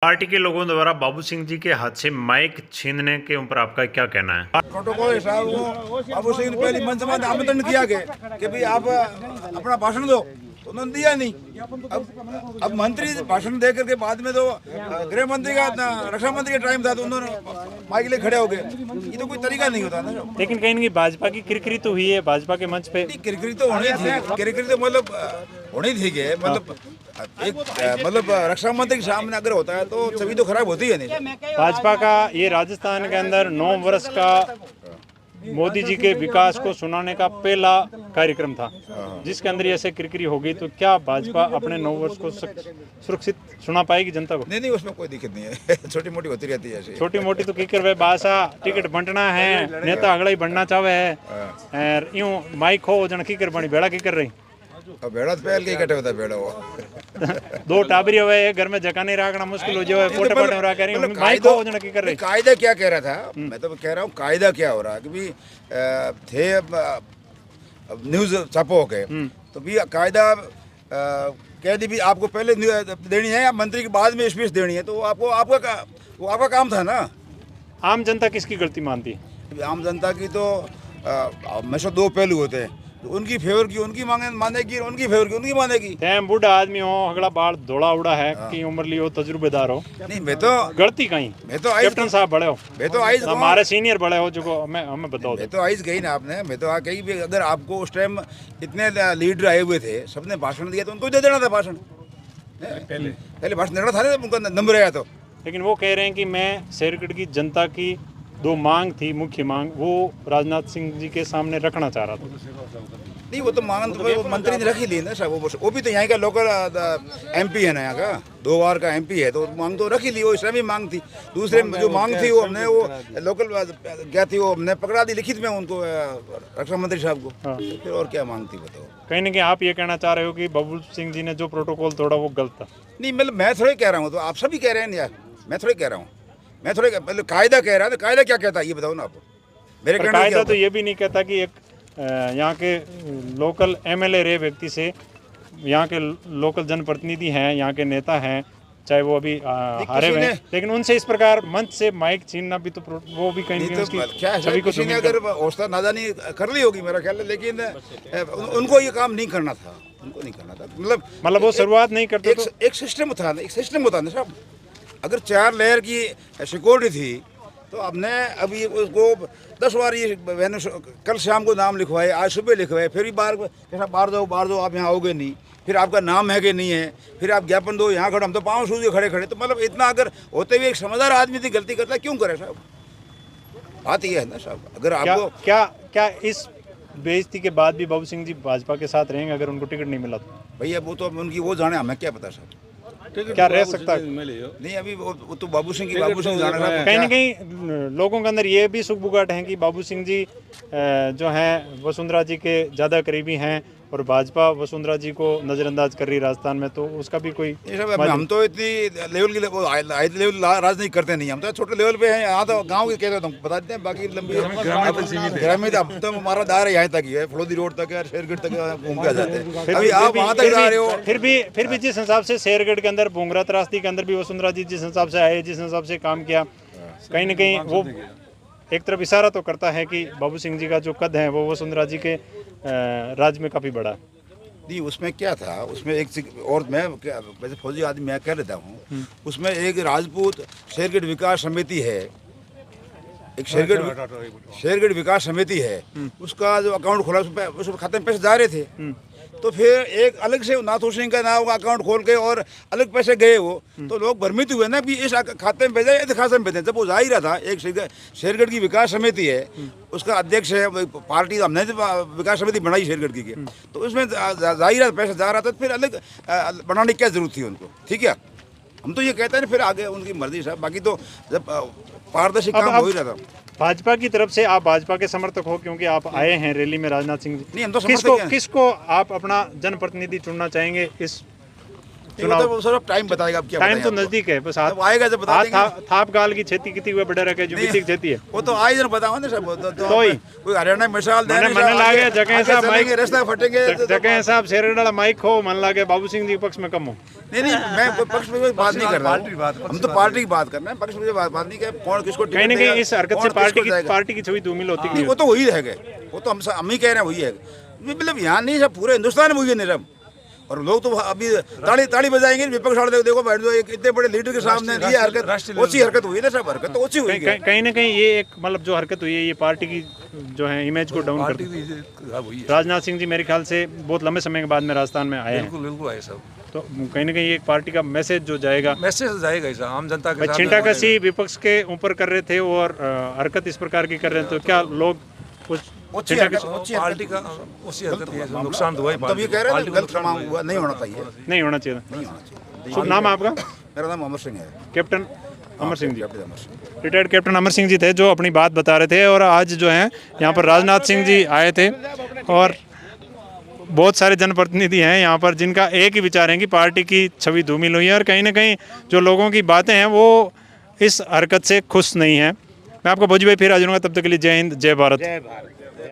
Party के लोगों द्वारा बाबू सिंह जी के हाथ से माइक छीनने के ऊपर आपका क्या कहना है? प्रोटोकॉल हिसाब वो बाबू सिंह ने पहले मंच में आमंत्रण किया गया कि भाई आप अपना भाषण दो, तो उन्होंने दिया नहीं। अब मंत्री भाषण दे करके बाद में तो गृह मंत्री का रक्षा मंत्री का टाइम था तो उन्होंने माइक ले खड़े हो गए। ये तो कोई तरीका नहीं होता ना। लेकिन कहीं ना कहीं भाजपा की किरकिरी तो हुई है भाजपा के मंच पे। किरकिरी तो होनी थी, किरकिरी तो मतलब होनी थी कि मतलब एक मतलब रक्षा मंत्री के सामने अगर होता है तो छवि तो खराब होती है नहीं। भाजपा का ये राजस्थान के अंदर 9 वर्ष का मोदी जी के विकास को सुनाने का पहला कार्यक्रम था, जिसके अंदर ऐसे किरकिरी हो गई, तो क्या भाजपा अपने 9 वर्ष को सुरक्षित सुना पाएगी जनता को? नहीं, उसमें कोई दिक्कत नहीं है। छोटी मोटी होती रहती है। छोटी मोटी तो कीकर वे बासा टिकट बंटना है, नेता अगला ही बनना चाहे है, यूं माइक हो जन कीकर बनी बेड़ा की कर रही। अब बेड़ा तो पहले के इकट्ठे होता है बेड़ा वो। 2 टाबरी हुए एक घर में जगह नहीं रखना मुश्किल हो जाए, पोटे पोटे हो रहा कह रही माइक हो जन की कर रही। कायदा क्या कह रहा था, मैं तो कह रहा हूँ कायदा क्या हो रहा है कि भी थे न्यूज छापो के तो भी कायदा कह दी भी आपको पहले देनी है या मंत्री के बाद में स्पीच देनी है, तो वो आपका काम था ना। आम जनता किसकी गलती मानती है? आम जनता की तो हमेशा 2 पहलू होते हैं, तो उनकी फेवर की उनकी मानेगी, उनकी फेवर की उनकी मानेगी। टाइम बूढ़ा आदमी हो, अगला बाल धोला उड़ा है कि उम्र ली हो, तजुर्बेदार हो। नहीं मैं तो गलती कहीं मैं तो कैप्टन साहब बड़े हो, मैं तो आइज हमारे सीनियर बड़े हो जो हमें बताओ। मैं तो आइज गई ना आपने, मैं तो आ कही भी अगर आपको उस टाइम इतने लीडर आए हुए थे, सबने भाषण दिया तो उनको दे देना था भाषण। पहले भाषण देना था ना, उनका नंबर आया तो। लेकिन वो कह रहे हैं कि मैं शेरगढ़ की जनता की 2 मांग थी, मुख्य मांग, वो राजनाथ सिंह जी के सामने रखना चाह रहा था। नहीं वो तो मांग तो वो मंत्री ने रख ही ली ना साहब, वो भी तो यहाँ का लोकल MP है ना, यहाँ का 2 बार का MP है, तो मांग तो रख ही ली। वो इस भी मांग थी, दूसरे जो मांग थी वो हमने वो लोकल क्या थी वो हमने पकड़ा दी लिखित में उनको, रक्षा मंत्री साहब को। तो फिर और क्या मांग थी बताओ? कहीं ना कहीं आप ये कहना चाह रहे हो कि बाबू सिंह जी ने जो प्रोटोकॉल तोड़ा वो गलत था? नहीं मतलब मैं थोड़े कह रहा हूँ, तो आप सभी कह रहे हैं यार, मैं थोड़े कह रहा हूँ, मैं थोड़े मतलब कायदा कह रहा है, तो कायदा क्या कहता है ये बताओ ना आप। मेरे कायदा तो ये भी नहीं कहता कि एक यहाँ के लोकल MLA रहे व्यक्ति से, यहाँ के लोकल जनप्रतिनिधि हैं, यहाँ के नेता हैं, चाहे वो अभी हारे हुए, लेकिन उनसे इस प्रकार मंच से माइक छीनना भी तो वो भी कहीं तो क्या है, किसी ने अगर हौसला नादानी कर ली होगी मेरा ख्याल है, लेकिन उनको ये काम नहीं करना था, उनको नहीं करना था। मतलब वो शुरुआत नहीं करते। एक सिस्टम था, एक सिस्टम होता ना साहब। अगर 4 लेयर की सिक्योरिटी थी तो आपने अभी उसको 10 बार ये कल शाम को नाम लिखवाए, आज सुबह लिखवाए, फिर भी बार दो आप यहाँ आओगे नहीं, फिर आपका नाम है कि नहीं है, फिर आप ज्ञापन दो, यहाँ खड़े, हम तो 5 सूझ के खड़े। तो मतलब इतना अगर होते हुए एक समझदार आदमी थी गलती करता क्यों करे साहब? बात ये है ना साहब, अगर आपको क्या इस बेइज्जती के बाद भी बाबू सिंह जी भाजपा के साथ रहेंगे अगर उनको टिकट नहीं मिला तो? भैया वो तो उनकी वो जाने, हमें क्या पता साहब, क्या रह सकता है? नहीं अभी वो तो बाबू सिंह जाने रहा। कहीं ना कहीं लोगों के अंदर ये भी सुख बुगाट है कि बाबू सिंह जी जो हैं वसुंधरा जी के ज़्यादा करीबी हैं और भाजपा वसुंधरा जी को नज़रअंदाज कर रही राजस्थान में, तो उसका भी कोई हम तो इतनी लेवल की हाई लेवल राजनीति करते नहीं, हम तो छोटे लेवल पे हैं। यहाँ तो गांव के कहते हैं बता देते हैं, बाकी लंबी ग्रामीण तो हमारा दायरा यहाँ तक ही है, फलोदी रोड तक है, शेरगढ़ तक घूम के जाते हैं। अभी आप वहाँ तक जा रहे हो। फिर भी जिस हिसाब से शेरगढ़ के अंदर भूंगरा त्रासदी के अंदर भी वसुंधरा जी जिस हिसाब से आए, जिस हिसाब से काम किया, कहीं ना कहीं वो एक तरफ इशारा तो करता है कि बाबू सिंह जी का जो कद है वो वसुंधरा जी के राज्य में काफ़ी बड़ा। नहीं उसमें क्या था, उसमें एक और मैं वैसे फौजी आदमी मैं कह लेता हूँ, उसमें एक राजपूत शेरगढ़ विकास समिति है, एक शेरगढ़ विकास समिति है, उसका जो अकाउंट खोला उस खाते में पैसे जा रहे थे, तो फिर एक अलग से नाथू सिंह का नाम अकाउंट खोल के और अलग पैसे गए वो, तो लोग भ्रमित हुए ना भी इस खाते में भेजा इस खाते में भेजा। जब वो जा ही रहा था, एक शेरगढ़ की विकास समिति है, उसका अध्यक्ष है, पार्टी हमने विकास समिति बनाई शेरगढ़ की, तो उसमें जा ही रहा पैसा जा रहा था, फिर अलग बनाने की क्या जरूरत थी उनको? ठीक है, हम तो ये कहते हैं फिर आगे उनकी मर्जी साहब, बाकी तो जब पारदर्शी काम हो ही रहा था। भाजपा की तरफ से आप भाजपा के समर्थक हो क्योंकि आप आए हैं रैली में राजनाथ सिंह जी, नहीं हम तो किसको आप अपना जनप्रतिनिधि चुनना चाहेंगे इस चुनाव? तो सर टाइम बताएगा, अब क्या टाइम तो नजदीक है, बस आएगा जब बता देंगे। थाप गाल की खेती कितनी हुए बड़ा रखे जो बीती खेती है वो तो आज जन बताओ ना सब, तो कोई हरियाणा मिसाल दे मन लागे जगह साहब रास्ता फटेंगे, जगह साहब शेरगढ़ माइक हो मन लागे बाबू सिंह जी के पक्ष में कम हो। नहीं नहीं, मैं कोई पक्ष में बात नहीं कर रहा हूँ, हम तो पार्टी की बात कर रहे हैं, पक्ष में बात नहीं कर, कौन किसको कहीं ना कहीं इस हरकत से पार्टी की छवि धूमिल होती नहीं, वो तो वही रह गए, वो तो हम ही कह रहे हैं वही है, मतलब यहाँ नहीं सब पूरे हिंदुस्तान में वही है निरम। और लोग तो अभी ताली बजाएंगे, विपक्ष वाले देखो भाई जो एक इतने बड़े लीडर के सामने ये हरकत, ओसी हरकत हुई ना, सब हरकत तो ओसी हुई है। कहीं ना कहीं ये एक मतलब जो हरकत हुई है ये पार्टी की जो है इमेज को डाउन करती है। राजनाथ सिंह जी मेरे ख्याल से बहुत लंबे समय के बाद में राजस्थान में आए हैं, बिल्कुल आए सब, तो कहीं ना कहीं एक पार्टी का मैसेज जो जाएगा, मैसेज जाएगा ऐसा आम जनता के साथ। छींटा कसी विपक्ष के ऊपर कर रहे थे और हरकत इस प्रकार की कर रहे थे, तो क्या लोग कुछ पार्टी का उसी हरकत है, नुकसान हुआ है, तब ये कह रहे हैं गलत तमाम हुआ, नहीं होना चाहिए, नहीं होना चाहिए। नहीं होना चाहिए। शुभ नाम आपका? मेरा नाम अमर सिंह है। Captain Amar Singh ji, captain Amar Singh. Retired captain Amar Singh ji थे जो अपनी बात बता रहे थे। और आज जो है यहाँ पर राजनाथ सिंह जी आए थे और बहुत सारे जनप्रतिनिधि हैं यहाँ पर जिनका एक ही विचार है कि पार्टी की छवि धूमिल हुई है और कहीं ना कहीं जो लोगों की बातें हैं वो इस हरकत से खुश नहीं है। मैं आपको भोजी भाई फिर आ जाऊँगा, तब तक के लिए जय हिंद, जय भारत।